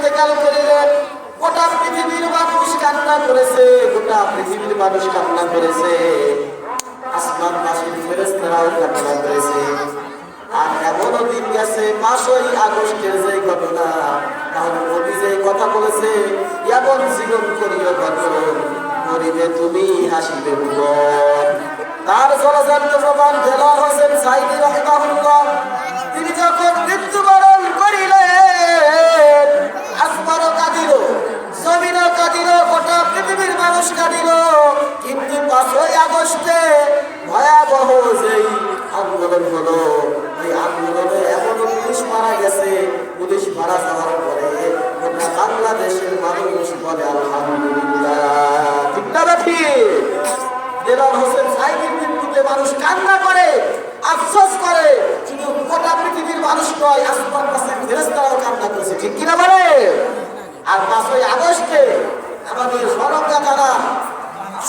ইন্তেকাল করিলেন। গোটা পৃথিবীর মানুষ কান্না করেছে, গোটা পৃথিবীর মানুষ কান্না করেছে, আসমানবাসীর ফেরেশতারাও কান্না করেছে। আর এমনও দিন গেছে 5ই আগস্টের যে ঘটনা, তাহলে নবী যে কথা বলেছে, এমন জীবন করিও ঘটন মরিবে তুমি হাসিবে ভুবন। তার জলজান্ত প্রমাণ দেলোয়ার হোসেন সাঈদী রাহিমাহুল্লাহ, তিনি যখন মৃত্যুবরণ করিলেন, আসমানও কাঁদিল, জমিনও কাঁদিল, গোটা পৃথিবীর মানুষ কাঁদিল। কিন্তু 5ই আগস্টে ভয়াবহ যেই আন্দোলন হলো, এই আন্দোলনে এমন পুলিশ মারা গেছে, পুলিশ মারা যাওয়ার পরে গোটা বাংলাদেশের মানুষ বলে আলহামদুলিল্লাহ। ঠিক না ঠিক? দেলোয়ার হোসেন সাঈদীর মৃত্যুতে মানুষ কান্না করে, আফসোস করে। শুধু গোটা পৃথিবীর মানুষ নয়, আসমান পাশের ফেরেশতারাও কান্না করেছে। ঠিক কিনা বলে? আর 5ই আগস্টে আমাদের সরকার দ্বারা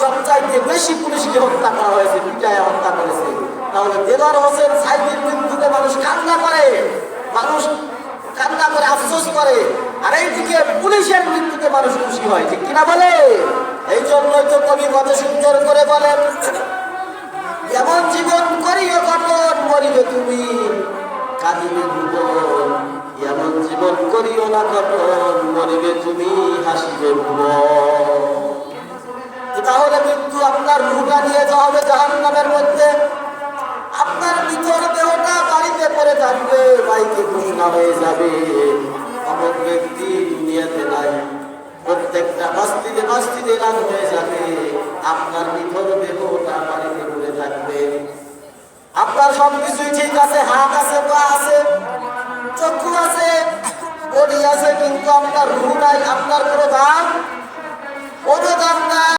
সবচাইতে বেশি পুলিশকে হত্যা করা হয়েছে, পিটায় হত্যা করেছে। তাহলে দেলোয়ার হোসেন সাঈদীর মৃত্যুতে মানুষ কান্না করে, মানুষ কান্না করে আফসোস করে, আর এইদিকে পুলিশের মৃত্যুতে মানুষ খুশি হয়। ঠিক কিনা বলে? এই জন্যই তো কবি কত সুন্দর করে বলেন, এমন জীবন করিও গঠন মরিবে তুমি কাঁদিবে ভুবন। এমন জীবন করিও না গঠন মরিবে তুমি হাসিবে ভুবন। তাহলে মৃত্যু আপনার রূহটা নিয়ে যাওয়া হবে জাহান্নামের মধ্যে, আপনার ভিতর দেহটা বাড়িতে পড়ে থাকবে, বাইকে ঘোষণা হয়ে যাবে অমুক ব্যক্তি দুনিয়াতে নাই। প্রত্যেকটা বাস্তিতে বাস্তিতে রাত হয়ে যাবে, আপনার ভিতর দেহটা বাড়িতে পড়ে থাকবে। আপনার সবকিছুই ঠিক আছে, হাত আছে, পা আছে, চক্ষু আছে, বডি আছে, কিন্তু আপনার রূহ নাই, আপনার কোনো